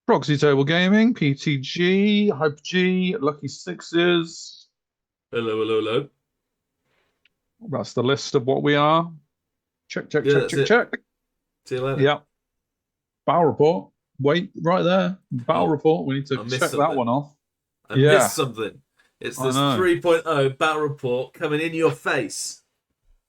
Proxy Table Gaming, PTG, Hyper G, Lucky Sixes. Hello, hello, hello. That's the list of what we are. Check, check, Yeah, check, that's check, it. check. See you later. Yeah. Battle report. Wait, right there. Battle Oh, report. We need to I missed check that something. one off. I missed Yeah, something. It's I this know. 3.0 battle report coming in your face.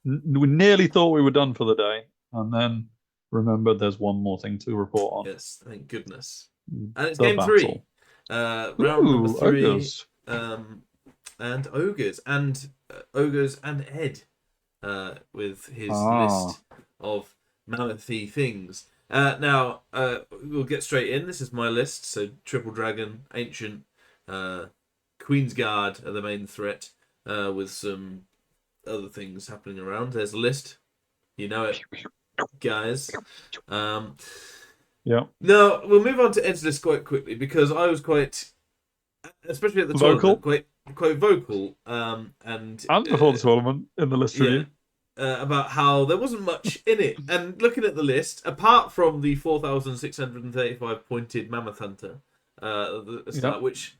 We nearly thought we were done for the day, and then remembered there's one more thing to report on. Yes, thank goodness. And it's The game three. battle. Round number Ooh, three. ogres. And ogres. And ogres and Ed. With his Ah, list of mammoth-y things. Now, we'll get straight in. This is my list. So, Triple Dragon, Ancient, Queen's Guard are the main threat, with some other things happening around. There's a list. You know it, guys. yeah. Now, we'll move on to Ed's list quite quickly because I was quite, especially at the tournament, Vocal. quite vocal. And Before the tournament in the list yeah, review. about how there wasn't much in it. And looking at the list, apart from the 4,635 pointed Mammoth Hunter, the start, Yeah. which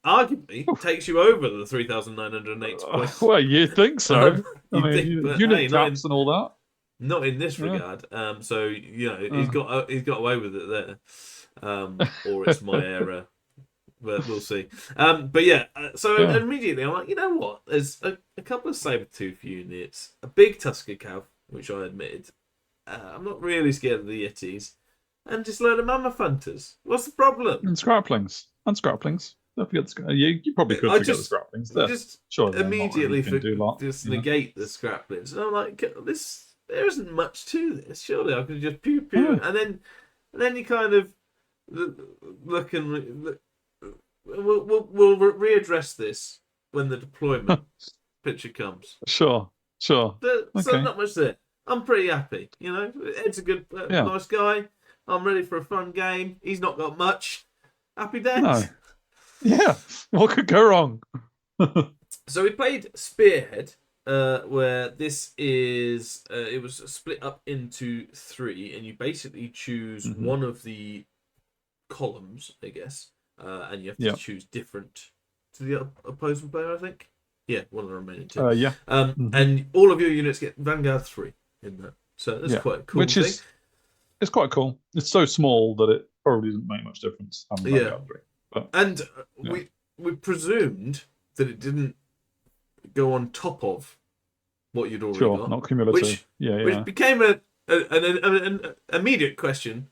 arguably takes you over the 3,908 points. Well, you think so. I You'd mean, think, but unit hey, caps and all that. not in this Yeah. regard. So you know, he's got away with it there, or it's my error. But we'll see. But yeah, so Yeah. immediately I'm like, you know what? There's a couple of Sabertooth units, a big Tusker Cav, which I admitted. I'm not really scared of the Yetis, and just a load of Mammoth Hunters. What's the problem? And scraplings. And scraplings. Don't forget you probably could I forget just the scraplings. There. just Sure, they're not immediately really can do lot, just you know? negate the Scraplings, and I'm like, this there isn't much to this. Surely I could just pew pew, Oh. and then you kind of look and look. We'll readdress this when the deployment picture comes. Sure. So So not much there. I'm pretty happy. You know, Ed's a good, nice guy. I'm ready for a fun game. He's not got much. Happy days. No. Yeah. What could go wrong? So we played Spearhead, where this is it was split up into three, and you basically choose one of the columns, I guess. And you have to choose different to the opposing player, I think. Yeah, one of the remaining two. Yeah. And all of your units get Vanguard 3 in that. So that's quite a cool thing. It's quite cool. It's so small that it probably doesn't make much difference. Vanguard 3. But, and we presumed that it didn't go on top of what you'd already got. Not cumulative. Which became an immediate question,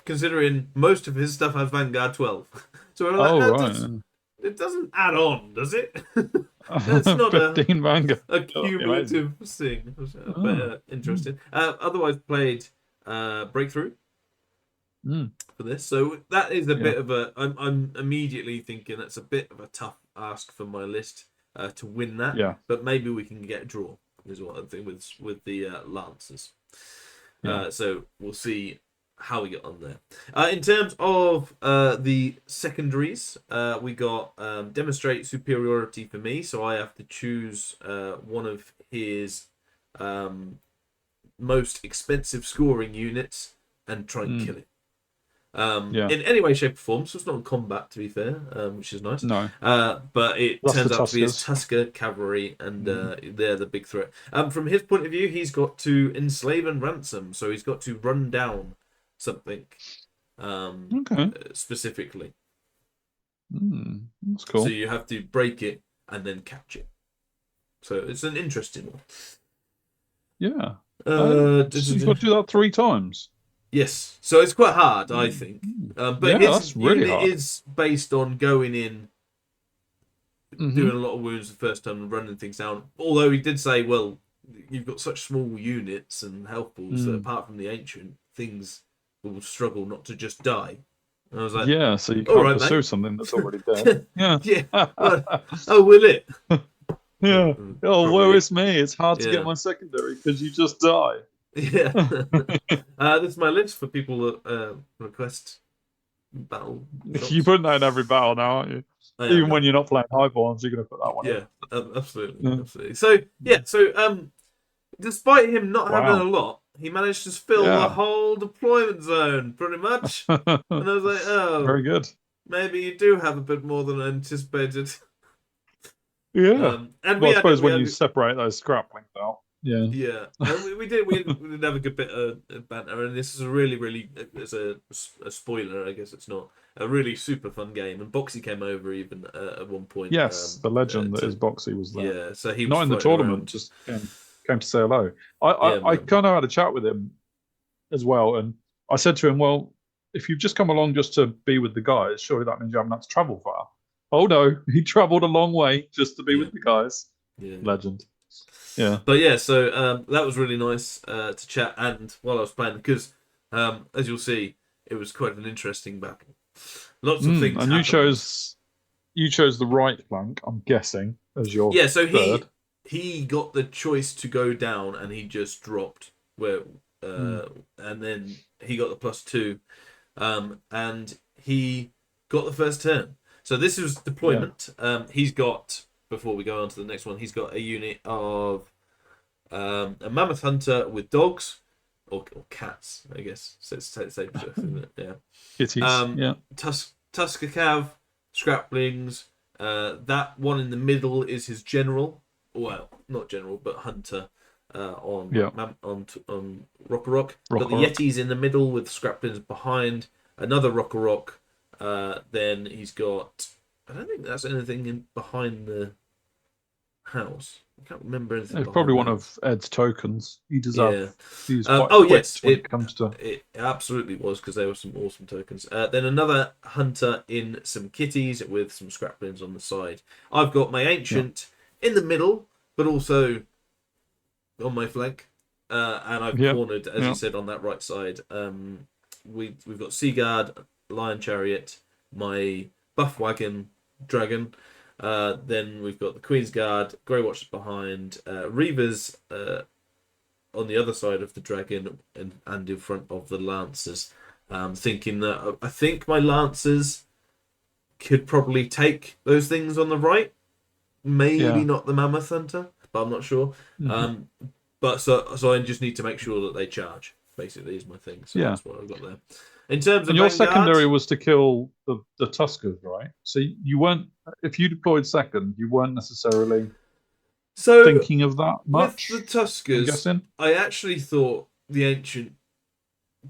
considering most of his stuff has Vanguard 12. So we're like, it doesn't add on, does it? It's not 15 Vanguard. a cumulative thing. But interesting. Otherwise played Breakthrough for this. So that is a bit of a... I'm immediately thinking that's a bit of a tough ask for my list to win that. Yeah. But maybe we can get a draw, is what I'm thinking with the Lancers. Yeah. So we'll see how we get on there. In terms of the secondaries, we got Demonstrate Superiority for me, so I have to choose one of his most expensive scoring units and try and kill it. In any way, shape, or form. So it's not in combat, to be fair, which is nice. No. But it That's turns the out to be his Tuskers. Tusker cavalry, and they're the big threat. From his point of view, he's got to enslave and ransom, so he's got to run down something specifically. That's cool. So you have to break it and then catch it. So it's an interesting one. Yeah. You've got to do that 3 times. Yes, so it's quite hard, I think. But that's really hard. It is based on going in, doing a lot of wounds the first time and running things down. Although he did say, well, you've got such small units and health pools that apart from the Ancient, things will struggle not to just die. And I was like, so you can't pursue something that's already dead. Oh, will it? Yeah. Oh, woe is me. It's hard to get my secondary because you just die. Yeah. This is my list for people that request battle. You're putting that in every battle now, aren't you? Even when you're not playing Highborns, you're going to put that one in. Absolutely. So, despite him not having a lot, he managed to fill the whole deployment zone, pretty much. And I was like, oh, very good. Maybe you do have a bit more than anticipated. Yeah. And I suppose when you separate those scraplings out. Yeah. Yeah. And we did have a good bit of banter, and this is a really it's a spoiler, I guess it's not, a really super fun game. And Boxy came over even at one point. Yes, the legend that is Boxy was there. Yeah, so he was not in the tournament, around. just came to say hello. I kind of had a chat with him as well, and I said to him, well, if you've just come along just to be with the guys, surely that means you haven't had to travel far. Oh no, he travelled a long way just to be with the guys. Yeah. Legend. Yeah. But yeah, so that was really nice to chat, and while I was playing, because as you'll see, it was quite an interesting battle. Lots of things. And you chose the right flank, I'm guessing, as your so third. he got the choice to go down, and he just dropped where, and then he got the +2, and he got the first turn. So this was deployment. He's got, before we go on to the next one, he's got a unit of a mammoth hunter with dogs or cats, I guess. So it's the same stuff, isn't it? Yeah. Kitties. Tusker Cav, scraplings. That one in the middle is his general. Well, not general, but hunter on Rock. Got the Yetis in the middle with scraplings behind. Another Rock. Then he's got, I don't think that's anything behind the house. I can't remember anything. It's probably one of Ed's tokens. He does have. He's yes, when it comes to. It absolutely was, because there were some awesome tokens. Then another hunter in some kitties with some scraplings on the side. I've got my ancient in the middle, but also on my flank, and I've cornered, as you said, on that right side. We've got Seaguard, Lion Chariot, my buff wagon, dragon. Then we've got the Queen's Guard, Grey Watchers behind, Reavers on the other side of the dragon, and in front of the Lancers. Thinking that I think my Lancers could probably take those things on the right. Maybe not the Mammoth Hunter, but I'm not sure. But so I just need to make sure that they charge. Basically, is my thing. So that's what I've got there. In terms of your Vanguard, secondary was to kill the Tuskers, right? So you weren't, if you deployed second, you weren't necessarily thinking of that much. With the Tuskers, I actually thought the Ancient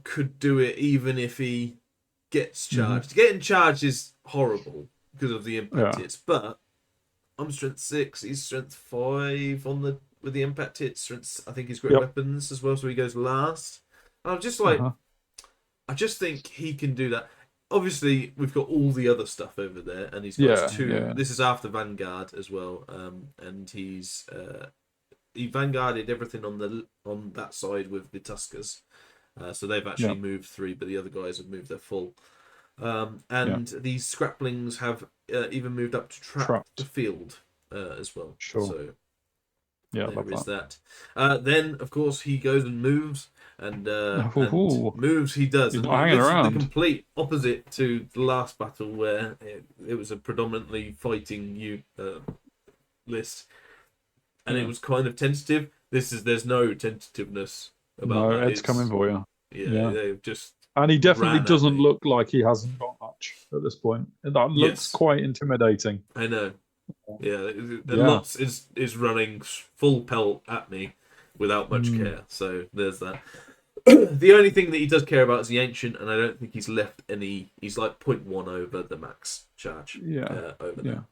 could do it even if he gets charged. Getting charged is horrible because of the impact hits, but I'm strength 6, he's strength 5 with the impact hits. I think he's great weapons as well, so he goes last. And I'm just like, I just think he can do that. Obviously, we've got all the other stuff over there, and he's got two. Yeah. This is after Vanguard as well, and he Vanguarded everything on that side with the Tuskers. So they've actually moved 3, but the other guys have moved their full. And these scraplings have even moved up to trap the field as well. Sure. So there is that. Then, of course, he goes and moves. And moves he does. He's not hanging around. The complete opposite to the last battle, where it was a predominantly fighting list, and it was kind of tentative. There's no tentativeness about that. Ed's coming for you. Yeah. They've just. And he definitely doesn't look like he hasn't got much at this point. That looks quite intimidating. I know. Yeah, lots is running full pelt at me without much care. So there's that. The only thing that he does care about is the Ancient, and I don't think he's left any. He's like 0.1 over the max charge. Over there.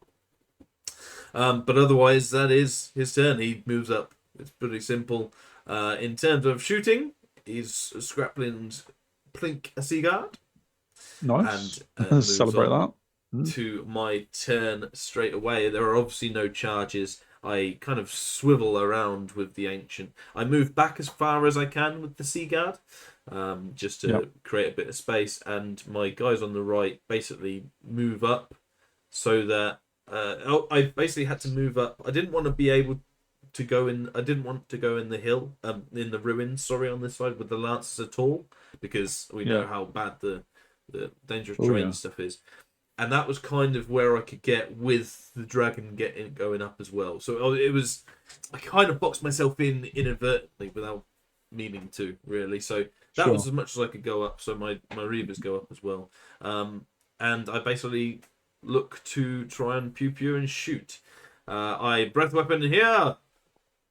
But otherwise, that is his turn. He moves up. It's pretty simple. In terms of shooting, he's Scrapling's Plink a Seaguard. Nice. And celebrate that. To my turn straight away. There are obviously no charges. I kind of swivel around with the Ancient. I move back as far as I can with the Seaguard, just to create a bit of space. And my guys on the right basically move up, so that I basically had to move up. I didn't want to be able to go in. I didn't want to go in the hill, in the ruins. Sorry, on this side with the Lancers at all, because we know how bad the dangerous terrain stuff is. And that was kind of where I could get with the dragon going up as well. So it was, I kind of boxed myself in inadvertently without meaning to, really. So that was as much as I could go up. So my Reavers go up as well. And I basically look to try and pew and shoot. I breath weapon here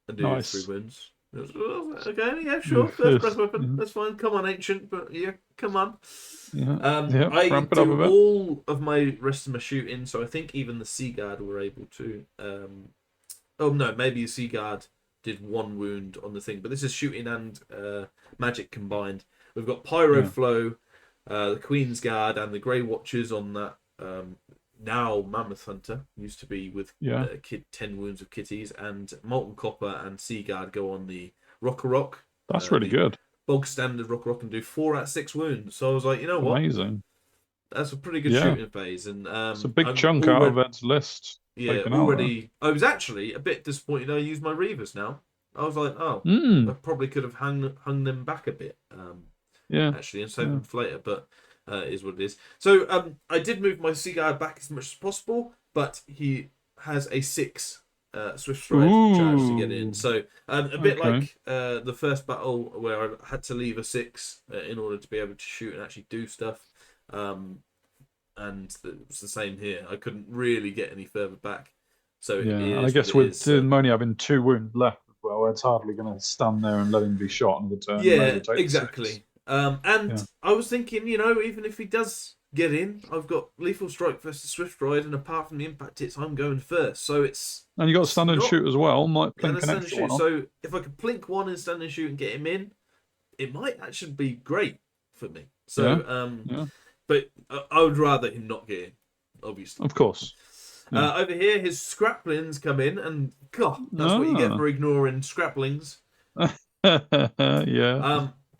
and do 3 wounds. Okay, yeah, sure. First breath weapon, that's fine. Come on, ancient, but yeah, come on. I do all of my rest of my shooting, so I think even the Sea Guard were able to. Oh no, maybe the Sea Guard did 1 wound on the thing, but this is shooting and magic combined. We've got Pyro Flow, the Queen's Guard, and the Grey Watchers on that. Now Mammoth Hunter used to be with 10 wounds of kitties, and Molten Copper and Sea Guard go on the Rock. That's really good. Bog standard Rock and do 4 out of 6 wounds. So I was like, you know what? Amazing. That's a pretty good shooting phase, and it's a big chunk out of Ed's list. Yeah, already. I was actually a bit disappointed. I used my Reavers now. I was like, I probably could have hung them back a bit. Actually, and save them for later, but. Is what it is. So I did move my Sea Guard back as much as possible, but he has a 6 Swift Stride charge to get in. So a bit like the first battle where I had to leave a 6 in order to be able to shoot and actually do stuff. And it was the same here. I couldn't really get any further back. So and I guess with him only having 2 wounds left as well, it's hardly going to stand there and let him be shot on the turn. Yeah, exactly. I was thinking, even if he does get in, I've got Lethal Strike versus Swift Ride, and apart from the impact hits, I'm going first. So it's... And you got stand and shoot as well. Might plink an extra one on. So if I could plink 1 and stand and shoot and get him in, it might actually be great for me. So, but I would rather him not get in, obviously. Of course. Over here, his Scraplings come in, and God, that's what you get for ignoring Scraplings.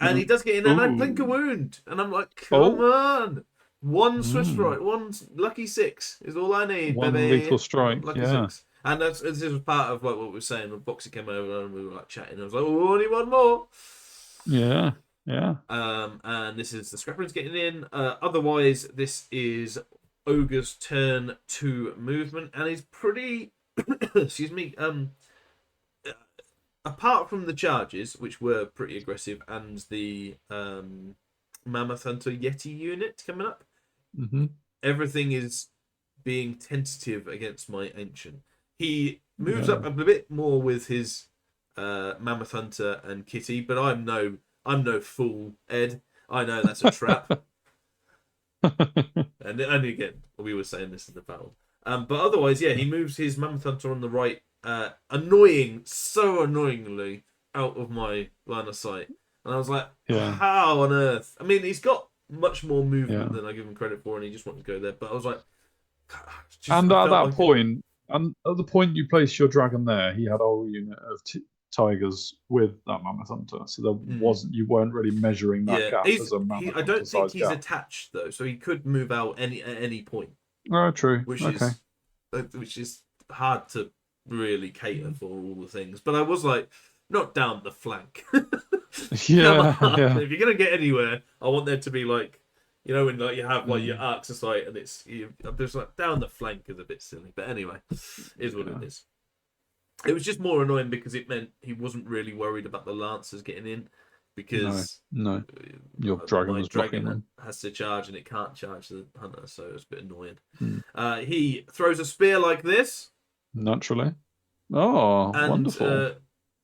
And he does get in, and I blink a wound, and I'm like, come on, 1 Swift Strike, 1 lucky 6 is all I need, 1 baby. lethal strike, lucky 6. And this was part of what we were saying when Proxy came over and we were like chatting. I was like, oh, only 1 more. Yeah. And this is the Scraplings getting in. Otherwise, this is Ogre's turn 2 movement, and he's pretty. Excuse me. Apart from the charges, which were pretty aggressive, and the Mammoth Hunter Yeti unit coming up, everything is being tentative against my Ancient. He moves up a bit more with his Mammoth Hunter and Kitty, but I'm no fool, Ed. I know that's a trap. and again, we were saying this in the battle. But otherwise, he moves his Mammoth Hunter on the right. So annoyingly out of my line of sight, and I was like, how on earth? I mean, he's got much more movement than I give him credit for, and he just wanted to go there, but I was like, and at that point, and at the point you placed your dragon there, he had a whole unit of tigers with that Mammoth Hunter, so there you weren't really measuring that gap as a Mammoth Hunter. I don't think he's attached though, so he could move out at any point. Oh, true. Which is hard to really cater for all the things, but I was like, not down the flank. If you're gonna get anywhere, I want there to be like, when like you have like your arcs of sight, and I'm just like, down the flank is a bit silly, but anyway, is what it is. It was just more annoying because it meant he wasn't really worried about the Lancers getting in, because no. Your dragon was blocking them. Has to charge and it can't charge the hunter, so it was a bit annoying. He throws a spear like this. Naturally. Oh, and, wonderful.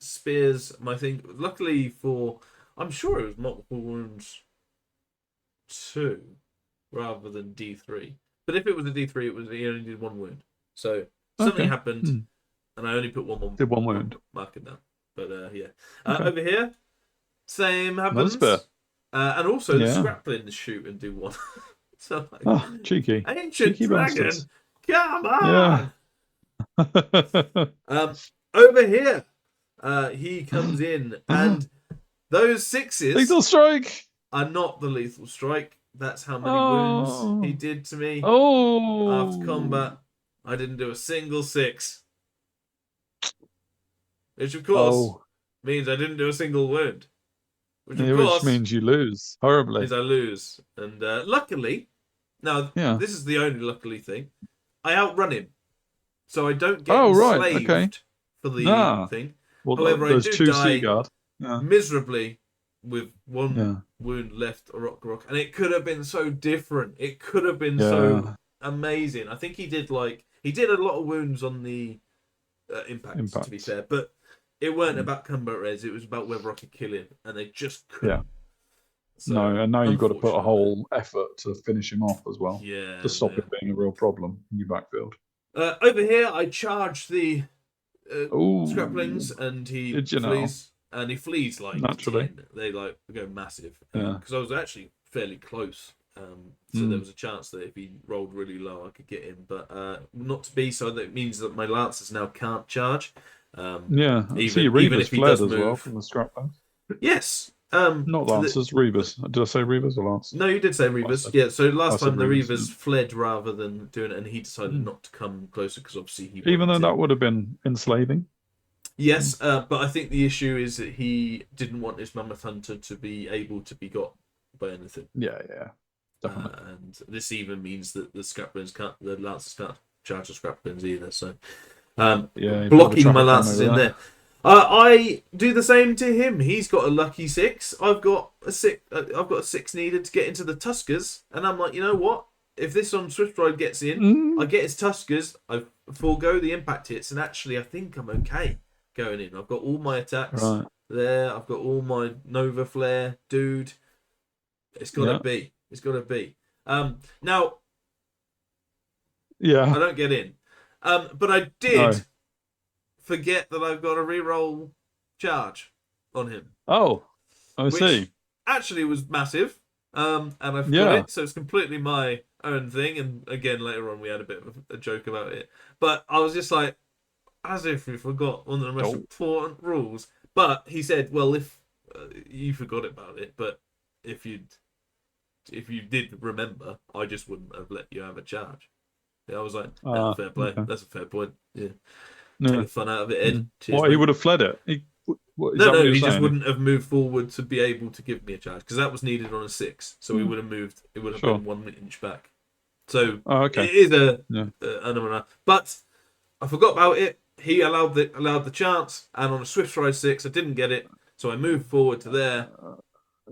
Spears my thing. Luckily I'm sure it was multiple wounds 2 rather than D3. But if it was a D3, he only did 1 wound. So something happened, and I only put 1 did 1 wound. Mark it down. But over here, same happens. And also the Scraplings shoot and do 1. So cheeky. Ancient cheeky dragon, bastards. come on. Over here, he comes in, and those 6s lethal strike are not the lethal strike. That's how many wounds he did to me. After combat, I didn't do a single 6, which of course means I didn't do a single wound. Which means you lose horribly. Means I lose, and luckily, now this is the only luckily thing, I outrun him. So I don't get enslaved for the thing. Well, however, there's I do 2 die. Sea Guard. miserably with one wound left, rock, and it could have been so different. It could have been so amazing. I think he did a lot of wounds on the impact, to be fair, but it weren't about combat res. It was about whether I could kill him, and they just couldn't. Yeah. So, no, and now you've got to put a whole effort to finish him off as well. Yeah. To stop it being a real problem in your backfield. Over here, I charge the scraplings, and he flees. And he flees like naturally. 10. They go massive. Because I was actually fairly close. So there was a chance that if he rolled really low, I could get him. But not to be, so that means that my lancers now can't charge. Even if he does move. Well from the scraplings. Yes. Not Lancers, Reavers. Did I say Reavers or Lancers? No, you did say Reavers. Yeah, so last time the Reavers fled rather than doing it, and he decided not to come closer because obviously he... Even though that would have been enslaving? Yes, but I think the issue is that he didn't want his Mammoth Hunter to be able to be got by anything. Yeah, definitely. And this even means that the Lancers can't charge the Scraplings either, so... blocking my Lancers in there. I do the same to him. He's got a lucky 6. I've got a 6. I've got a 6 needed to get into the Tuskers, and I'm like, you know what? If this on Swift Ride gets in, I get his Tuskers. I forego the impact hits, and actually, I think I'm okay going in. I've got all my attacks there. I've got all my Nova Flare, dude. It's gotta be. It's gotta be. Now, I don't get in, but I did. Forget that I've got a reroll charge on him. Oh, I see. Actually was massive. And I forgot it, so it's completely my own thing. And again, later on, we had a bit of a joke about it. But I was just like, as if we forgot one of the most important rules. But he said, well, if you forgot about it, but if you did remember, I just wouldn't have let you have a charge. I was like, fair play. Okay. That's a fair point. Yeah. Take the fun out of it, Ed. He would have fled it. He just wouldn't have moved forward to be able to give me a charge because that was needed on a 6. So he would have moved. It would have been 1 inch back. So it is an but I forgot about it. He allowed the chance, and on a Swift Ride 6, I didn't get it. So I moved forward to there.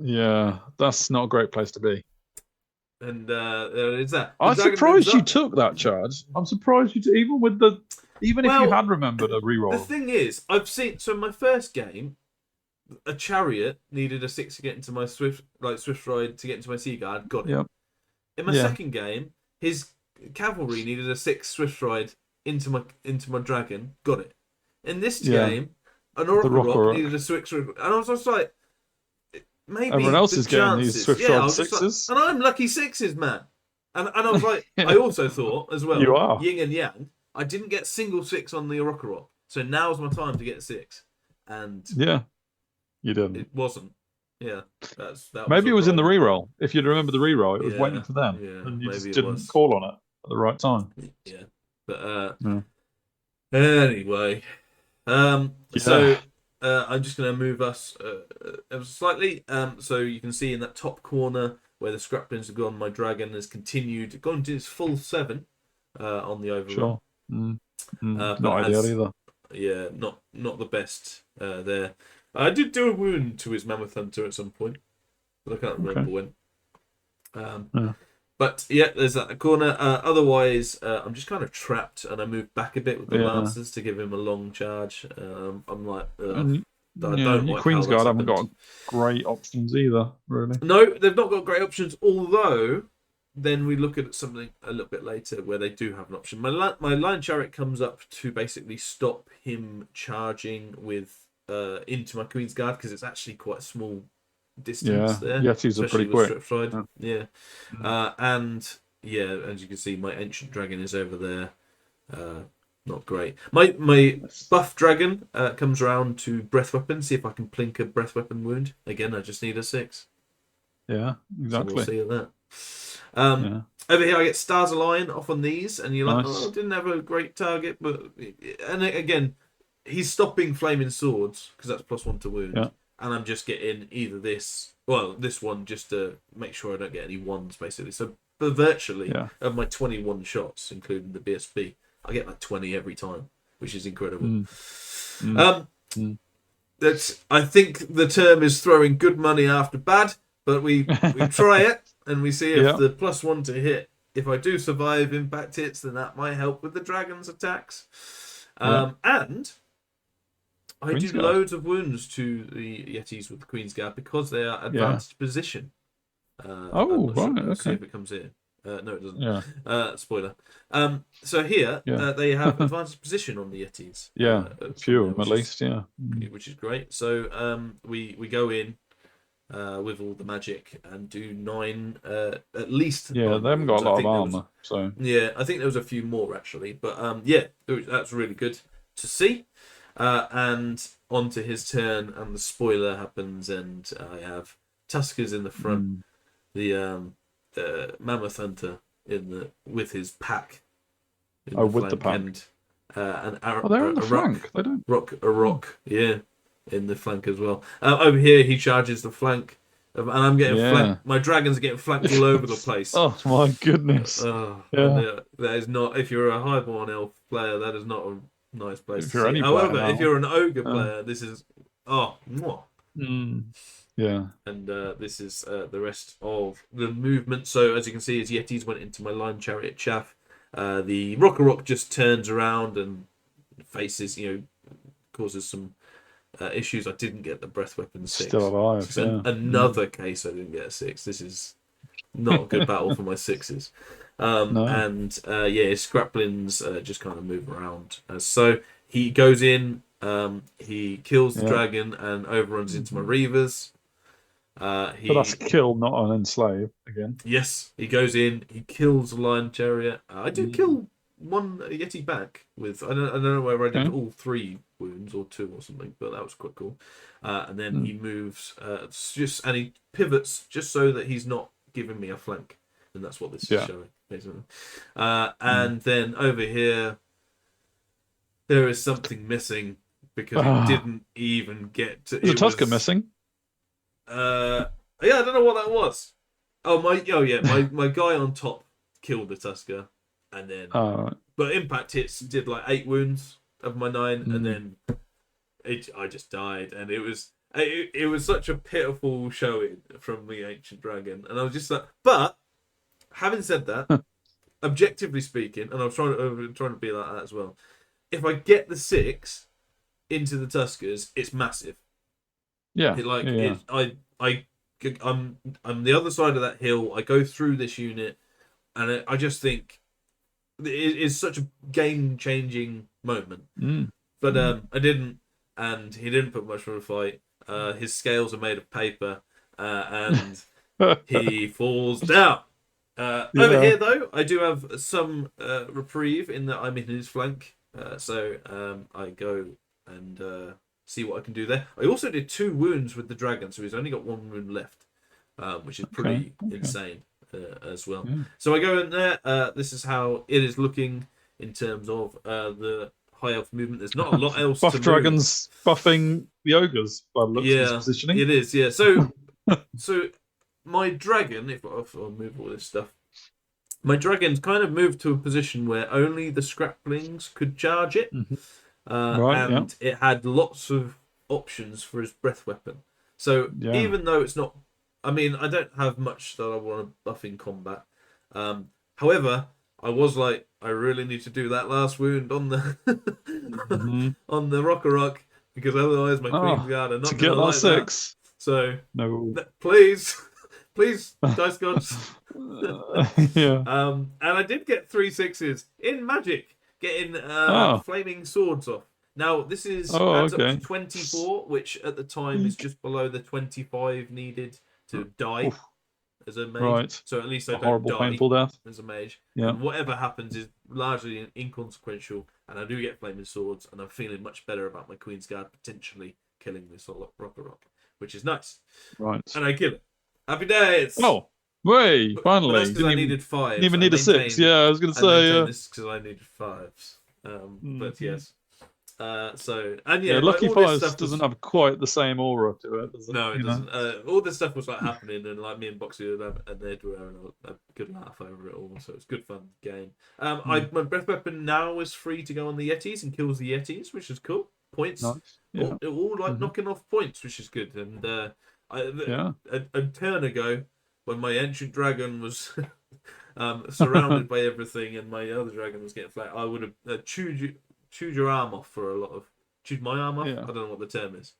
Yeah, that's not a great place to be. And there is that. I'm surprised you took that charge. I'm surprised you Even if you had remembered a reroll. The thing is, I've seen... So in my first game, a chariot needed a 6 to get into my Swift Ride to get into my Sea Guard. Got it. Yep. In my second game, his cavalry needed a 6 Swift Ride into my dragon. Got it. In this game, an Oracle Rock needed a 6 Ride. And I was just like... Maybe everyone else is getting these Swift Ride 6s. Like, and I'm lucky 6s, man. And I was like... I also thought, as well... You are. Yin and Yang... I didn't get single 6 on the Orokorok, so now's my time to get 6. And you didn't. It wasn't. Yeah, maybe it was in the reroll. If you'd remember the reroll, it was waiting for them, and you just didn't call on it at the right time. Yeah, but anyway, so I'm just going to move us ever slightly. So you can see in that top corner where the Scraplings have gone, my dragon has gone to its full 7 on the overrun. Sure. Not ideal either. Yeah, not the best there. I did do a wound to his Mammoth Hunter at some point, but I can't remember when. But there's that corner. Otherwise, I'm just kind of trapped, and I move back a bit with the Lancers to give him a long charge. I'm like, your Queen's Guard haven't got great options either, really. No, they've not got great options, although... Then we look at something a little bit later where they do have an option. My Lion Chariot comes up to basically stop him charging with into my Queen's Guard because it's actually quite a small distance there. Yetis are pretty quick. And as you can see, my Ancient Dragon is over there. Not great. My buff dragon comes around to Breath Weapon. See if I can plink a Breath Weapon wound. Again, I just need a 6. Yeah, exactly. So we'll see that. Over here I get Stars Align off on these, and you're like, didn't have a great target, and again, he's stopping Flaming Swords because that's +1 to wound, and I'm just getting either this one just to make sure I don't get any 1s basically. So, but virtually of my 21 shots, including the BSB, I get like 20 every time, which is incredible. I think the term is throwing good money after bad, but we try it and we see if the +1 to hit. If I do survive impact hits, then that might help with the dragon's attacks. And I do loads of wounds to the Yetis with the Queen's Guard because they are advanced position. Let's see if it comes here. No, it doesn't. Spoiler. So here they have advanced position on the Yetis. A few of them at least. Which is great. So we go in with all the magic and do 9 at least. Yeah, they haven't got a lot of armor. So yeah, I think there was a few more actually, but that's really good to see. And onto his turn, and the spoiler happens, and I have Tuskers in the front, the Mammoth Hunter with his pack. With the pack. And they're on the flank. They don't. Rock, in the flank as well. Over here, he charges the flank, and I'm getting flanked. My dragons are getting flanked all over the place. Oh my goodness! That is not. If you're a Highborn elf player, that is not a nice place to see. However, if you're an ogre player, this is mwah. Yeah. And this is the rest of the movement. So as you can see, as Yetis went into my line chariot chaff, the Rock just turns around and faces, causes some issues. I didn't get the breath weapon 6. Still alive. Another case I didn't get a 6. This is not a good battle for my 6s. And his scraplings just kind of move around. So he goes in, he kills the dragon and overruns into my reavers. But that's kill, not an enslave again. Yes, he goes in, he kills the lion chariot. I do kill one Yeti back with I don't know whether I did all 3 wounds or 2 or something, but that was quite cool. And then he moves and he pivots just so that he's not giving me a flank, and that's what this is showing basically. And then over here there is something missing because he didn't even get to. Is a Tusker missing? I don't know what that was. My guy on top killed the Tusker, and then but impact hits did like 8 wounds of my 9, and then I just died, and it was such a pitiful showing from the ancient dragon, and I was just like, but having said that, objectively speaking, and I'm trying to be like that as well. If I get the 6 into the Tuskers, it's massive. I'm the other side of that hill. I go through this unit, and I just think it is such a game-changing moment. But I didn't, and he didn't put much of a fight. His scales are made of paper, and he falls down. Over here, though, I do have some reprieve in that I'm in his flank. So I go and see what I can do there. I also did 2 wounds with the dragon, so he's only got 1 wound left, which is pretty insane as well. So I go in there. This is how it is looking in terms of the high elf movement. There's not a lot else to dragons move. Buffing the ogres by the looks of his positioning. It is, yeah. So my dragon, if I'll move all this stuff, my dragon's kind of moved to a position where only the scraplings could charge it. It had lots of options for his breath weapon. So even though it's not, I don't have much that I want to buff in combat. However, I was like, I really need to do that last wound on the on the Rock, because otherwise my Queen's Guard are not going to like 6. That. So please, dice gods. And I did get 3 6s in magic, getting flaming swords off. Now this is adds up to 24, which at the time is just below the 25 needed to die as a mage. Right. So at least I don't die painful death as a mage. Yeah. And whatever happens is largely inconsequential, and I do get flaming swords, and I'm feeling much better about my Queen's Guard potentially killing this Rock, which is nice. Right. And I kill it. Happy days. Oh. Way, finally. But that's because I needed 5. Didn't even need a 6. Yeah, I was going to say. This because I needed 5s. But yes. Lucky 5s doesn't have quite the same aura to it, does it? No, it doesn't. All this stuff was like happening, and like me and Boxy and Ed were having a good laugh over it all, so it's a good fun game. My breath weapon now is free to go on the Yetis and kills the Yetis, which is cool. points. Nice. Yeah. All like knocking off points, which is good. And a turn ago, when my ancient dragon was surrounded by everything, and my other dragon was getting flat, I would have chewed your arm off for a lot of chewed my arm off. Yeah. I don't know what the term is.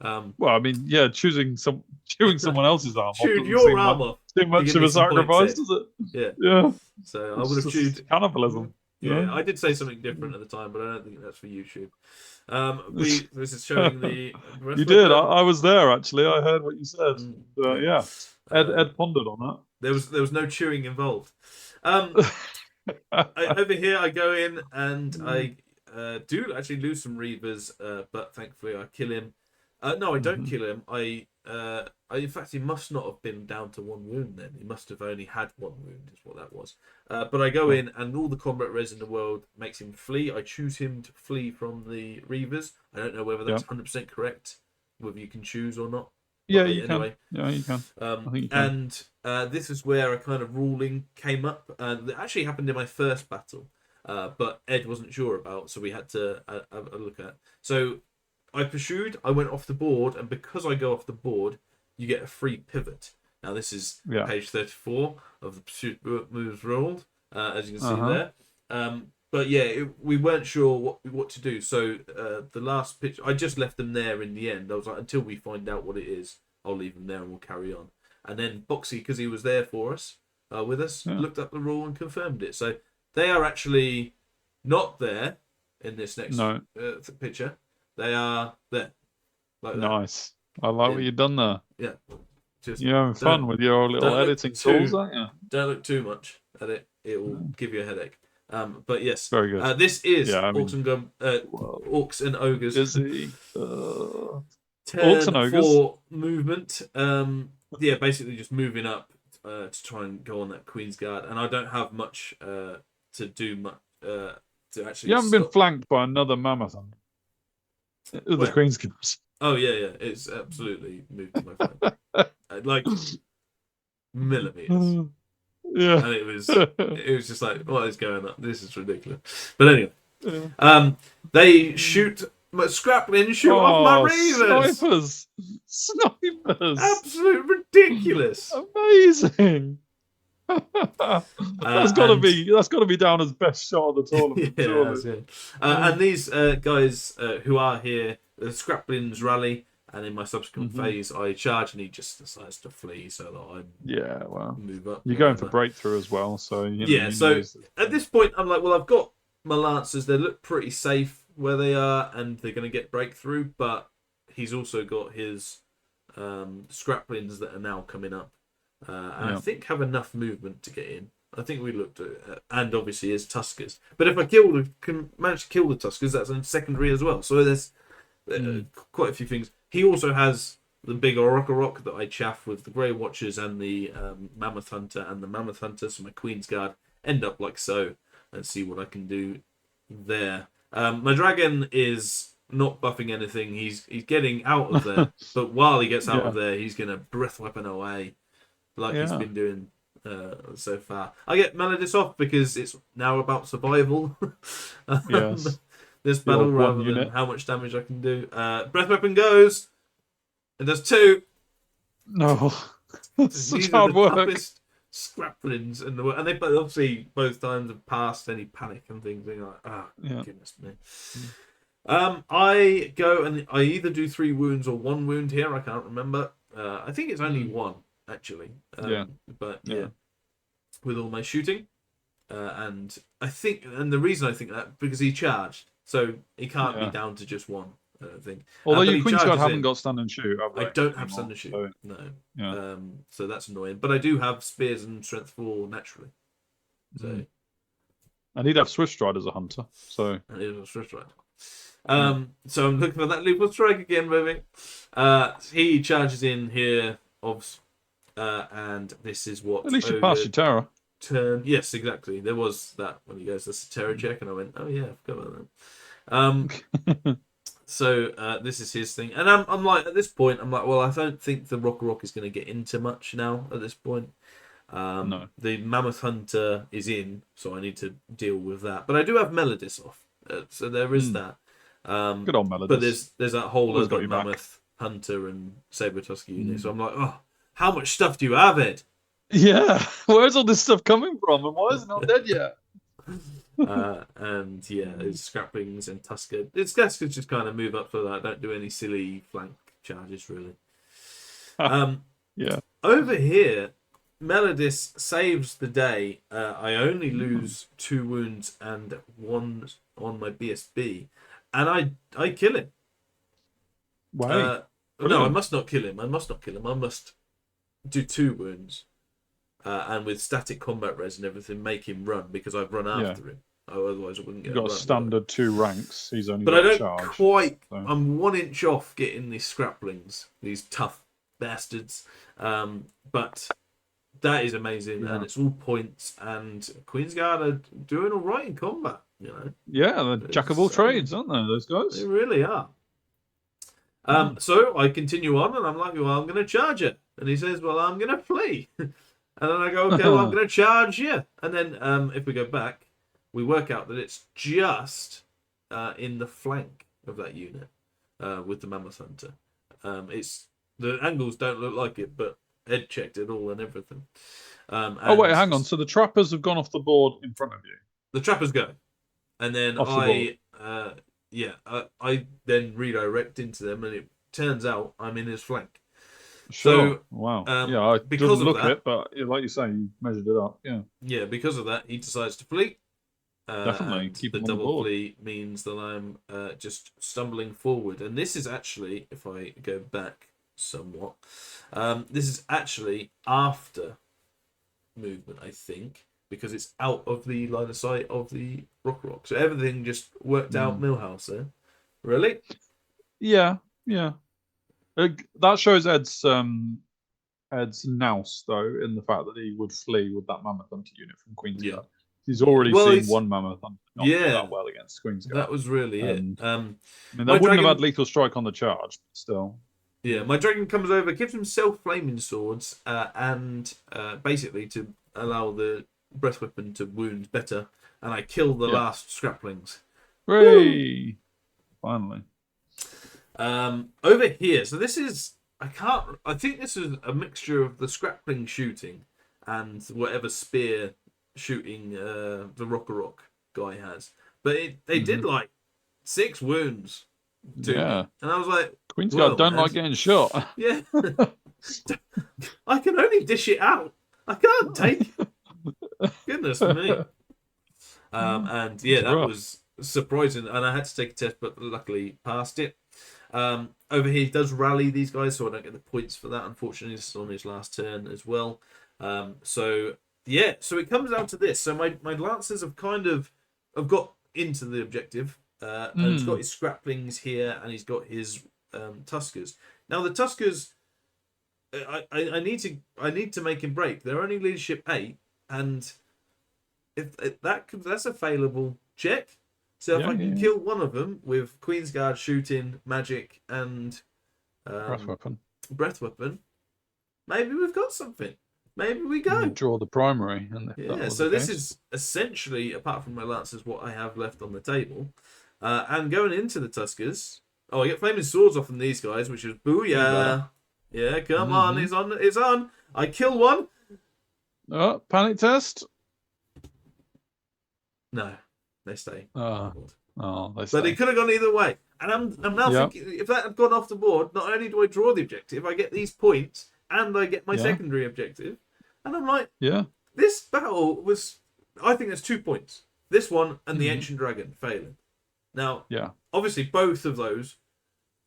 Well, I mean, yeah, chewing someone else's arm off chewed doesn't your seem arm much, off. too much of a sacrifice, does it? Yeah. So I would have chewed cannibalism. Yeah, I did say something different at the time, but I don't think that's for YouTube. This is showing the. You did. I was there actually. I heard what you said. Yeah, Ed pondered on that. There was no chewing involved. Over here, I go in and I do actually lose some Reavers, but thankfully I kill him. No, I don't kill him. In fact, he must not have been down to 1 wound then. He must have only had 1 wound, is what that was. But I go in, and all the combat res in the world makes him flee. I choose him to flee from the Reavers. I don't know whether that's 100% correct, whether you can choose or not. Yeah, you can. Yeah, you can. I think you can. And this is where a kind of ruling came up. And it actually happened in my first battle, but Ed wasn't sure about, so we had to have a look at. So I pursued, I went off the board, and because I go off the board, you get a free pivot. Now this is page 34 of the pursuit moves rolled, as you can see there. But yeah, we weren't sure what to do. So the last pitch, I just left them there in the end. I was like, until we find out what it is, I'll leave them there and we'll carry on. And then Boxy, because he was there for us, with us, looked up the rule and confirmed it. So they are actually not there in this next picture. They are there. Like nice. I like what you've done there. Yeah. You're having fun with your little editing tools, aren't you? Don't look too much at it. It will give you a headache. But yes. Very good. This is Orcs and Ogres. Is he? Turn Orcs and Ogres. 4 movement. Basically just moving up to try and go on that Queen's Guard. And I don't have much to do to actually You haven't been flanked by another mammoth the Queen's Guard. Oh yeah, it's absolutely moved to my phone. Like millimeters. Yeah. And it was just like, what is going on? This is ridiculous. But anyway, they shoot scraplings shoot off my Reavers. Snipers. Absolute ridiculous. Amazing. That's got to be down as best shot of the tournament. And these guys who are here, the scraplings rally, and in my subsequent phase, I charge, and he just decides to flee so that I move up. You're going for breakthrough as well, so so at this point, I'm like, well, I've got my lancers. They look pretty safe where they are, and they're going to get breakthrough. But he's also got his scraplings that are now coming up, and I think have enough movement to get in. I think we looked at, and obviously his Tuskers. But if I can manage to kill the Tuskers, that's a secondary as well. So there's quite a few things. He also has the big Rock that I chaff with the Grey Watchers and the Mammoth Hunter and the Mammoth Hunter. So my Queen's Guard end up like so, and see what I can do there. My dragon is not buffing anything. He's getting out of there, but while he gets out of there, he's gonna breath weapon away, like he's been doing so far. I get Melodis off because it's now about survival. This battle rather than how much damage I can do. Breath weapon goes. It does 2. No, such hard work. Toughest scraplings in the world, and they obviously both times have passed any panic and things. Being like, goodness me. I go and I either do 3 wounds or 1 wound here. I can't remember. I think it's only 1 actually. But with all my shooting, and I think, and the reason I think that because he charged. So he can't be down to just 1, I think. Although your Queen's Guard haven't got stand and shoot, have they? I don't have stand and shoot, no. So that's annoying. But I do have spears and strength 4 naturally. So. And he'd have Swift Stride as a hunter. So. And he'd have Swift Stride. So I'm looking for that lethal strike again, maybe. He charges in here, obvs, and this is what. At least you passed your terror. Turn. Yes, exactly. There was that when he goes, that's a terror check, and I went, oh yeah, I forgot about that. So this is his thing, and I'm like, at this point, I'm like, well, I don't think the Rock is going to get into much now at this point. No. The Mammoth Hunter is in, so I need to deal with that. But I do have Melodis off, so there is that. Good old Melodus. But there's that whole Always got other your back. Mammoth Hunter and Saber Tusker unit. So I'm like, oh, how much stuff do you have, Ed? Yeah, where's all this stuff coming from, and why is it not dead yet? And yeah, it's Scraplings and Tusker. It's Tuskers just kind of move up for that. Don't do any silly flank charges really. Yeah. Over here, Melodis saves the day. I only lose 2 wounds and 1 on my BSB, and I kill him. Wow. No, I must not kill him. I must do 2 wounds. And with static combat res and everything, make him run because I've run after him. Otherwise, I wouldn't get. You've got a standard 2 ranks. He's only. But got I don't charge, quite. So. I'm 1 inch off getting these Scraplings, these tough bastards. But that is amazing, and it's all points. And Queensguard are doing all right in combat. You know. Yeah, they're jack of all trades, aren't they? Those guys. They really are. So I continue on, and I'm like, well, I'm going to charge it. And he says, well, I'm going to flee. And then I go, okay, well, I'm going to charge you. And then if we go back, we work out that it's just in the flank of that unit with the Mammoth Hunter. It's the angles don't look like it, but Ed checked it all and everything. Oh, wait, hang on. So the trappers have gone off the board in front of you? The trappers go. And then I then redirect into them, and it turns out I'm in his flank. Sure. So, wow. I didn't look at it, but like you say, you measured it up. Yeah. Yeah, because of that, he decides to flee. Definitely. Keep the him on double board. flee means that I'm just stumbling forward. And this is actually, if I go back somewhat, this is actually after movement, I think, because it's out of the line of sight of the rock. So everything just worked out Millhouse there. Really? Yeah. That shows Ed's nous, though, in the fact that he would flee with that Mammoth Hunter unit from Queensguard. Yeah. He's already seen 1 Mammoth Hunter not do that well against Queensguard. That was really it. I mean, they wouldn't have had lethal strike on the charge, but still. Yeah, my dragon comes over, gives himself flaming swords, and basically to allow the breath weapon to wound better, and I kill the last Scraplings. Hooray! Finally. Over here, so this is I think this is a mixture of the Scrapling shooting and whatever spear shooting the Rock guy has. But they did like 6 wounds to me. And I was like, Queensguard don't like getting shot. Yeah. I can only dish it out. I can't take it. Goodness me. And yeah, that was surprising, and I had to take a test, but luckily passed it. Over here, he does rally these guys, so I don't get the points for that. Unfortunately, this is on his last turn as well. So it comes down to this. So my Lancers have have got into the objective, and he's got his Scraplings here, and he's got his Tuskers. Now the Tuskers, I need to make him break. They're only leadership 8, and if that's a failable check. So if I can kill one of them with Queensguard shooting, magic, and breath weapon, maybe we've got something. Maybe we go. Draw the primary. So this is essentially, apart from my Lancers, what I have left on the table. And going into the Tuskers, I get flaming swords off from these guys, which is booyah. Yeah, come on, it's on. I kill one. Oh, panic test. No. They stay. They stay. But it could have gone either way. And I'm now thinking, if that had gone off the board, not only do I draw the objective, I get these points, and I get my secondary objective. And I'm like, this battle was, I think there's 2 points. This one and the Ancient Dragon failing. Now, obviously both of those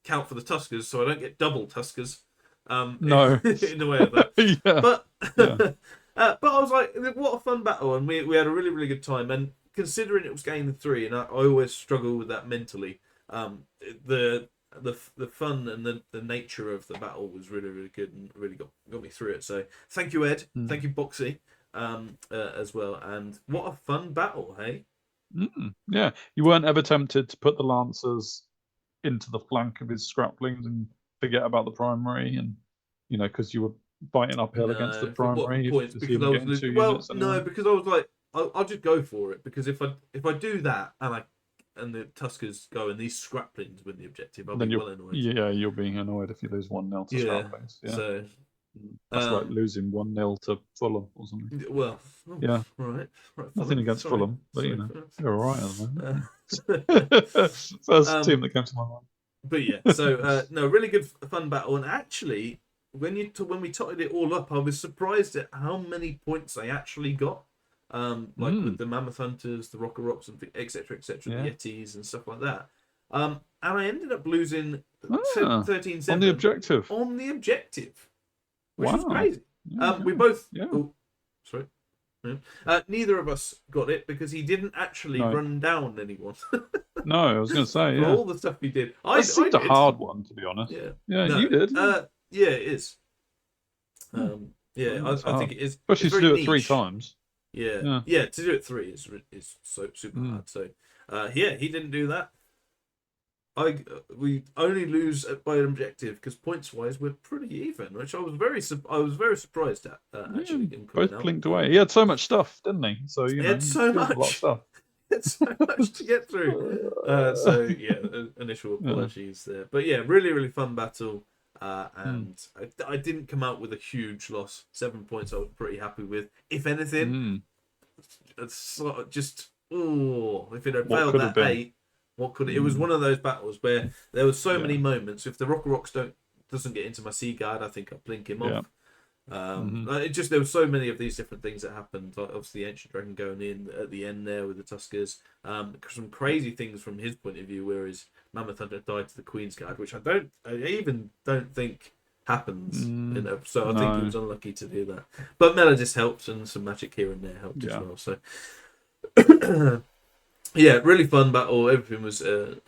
count for the Tuskers, so I don't get double Tuskers. No. In the way of that. But I was like, what a fun battle, and we had a really, really good time. And considering it was game 3, and I always struggle with that mentally, the fun and the nature of the battle was really, really good and really got me through it. So thank you, Ed. Thank you, Proxy, as well. And what a fun battle, hey? Yeah, you weren't ever tempted to put the Lancers into the flank of his Scraplings and forget about the primary, and because you were fighting uphill against the primary. Because I was like, I'll just go for it, because if I do that and the Tuskers go and these scraplings win the objective, I'll then be well annoyed. Yeah, you're being annoyed if you lose 1-0 to scraplings. Yeah. So that's like losing 1-0 to Fulham or something. Well, yeah. Right. Nothing against Fulham, but you know, you're all right at the moment. First team that came to my mind. But yeah, so no, really good fun battle, and actually, when we totted it all up, I was surprised at how many points I actually got. With the Mammoth Hunters, the Rocker Rocks, and etc., the Yetis and stuff like that. And I ended up losing 13-7 on the objective. Which was crazy. We both. Oh, sorry. Neither of us got it because he didn't actually run down anyone. No, I was going to say, For all the stuff he did. That's a hard one, to be honest. No, you did. Yeah, it is. I think it is. Especially to do it 3 times. Yeah, to do it 3 is so super hard. So, he didn't do that. We only lose by an objective because points wise we're pretty even, which I was very surprised at. Actually, both clinked away. He had so much stuff, didn't he? So he had so much. A lot of stuff. It's so much to get through. Initial apologies there, but really, really fun battle. And I didn't come out with a huge loss. 7 points I was pretty happy with. If anything, it's just if it had failed that 8. What could it was one of those battles where there were so many moments. If the Rocker Rocks doesn't get into my Sea Guard, I think I'll blink him off. There were so many of these different things that happened. Like obviously, the Ancient Dragon going in at the end there with the Tuskers. Some crazy things from his point of view, where his Mammoth Hunter died to the Queen's Guard, which I even don't think happens. So I think he was unlucky to do that. But Melodist helped, and some magic here and there helped as well. So. Really fun battle. Everything was it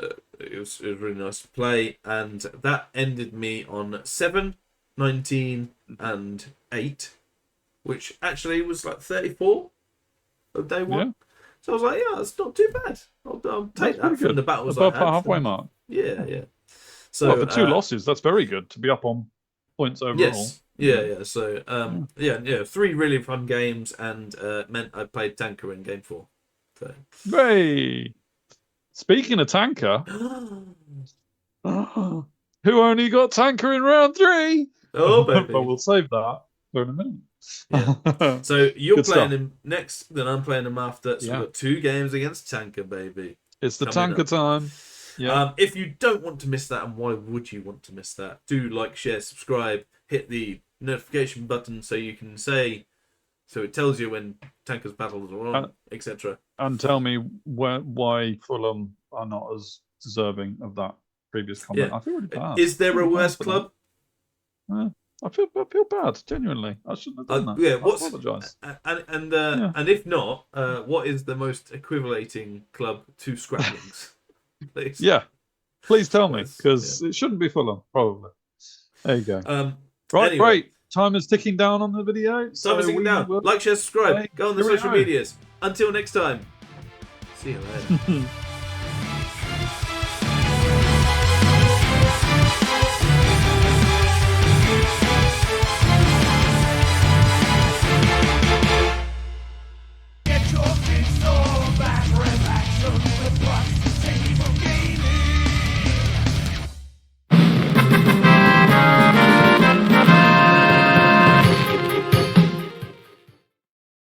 was really nice to play, and that ended me on 7, 19, and 8, which actually was like 34 of day 1. So I was like, that's not too bad. I'll take that from the battles above I had. the halfway mark. Yeah. So for 2 losses, that's very good to be up on points overall. Yes. Yeah. So 3 really fun games, and meant I played Tanker in game 4. So. Hey, speaking of Tanker, who only got Tanker in round 3? Oh, baby. But we'll save that for in a minute. Yeah. So you're playing him next, then I'm playing him after. So we've got 2 games against Tanker, baby. It's the Tanker time. Yeah. If you don't want to miss that, and why would you want to miss that? Do like, share, subscribe, hit the notification button so you can say. So it tells you when Tanker's battles are on, etc. And tell me why Fulham are not as deserving of that previous comment. I feel really bad. Is there a worse club? I feel bad, genuinely. I shouldn't have done that. I apologise. And if not, what is the most equivalating club to Scraplings? Please. Yeah, please tell me, because it shouldn't be Fulham, probably. There you go. Right, great. Time is ticking down on the video. Time is ticking down. Like, share, subscribe. Go on the social medias. Until next time. See you later.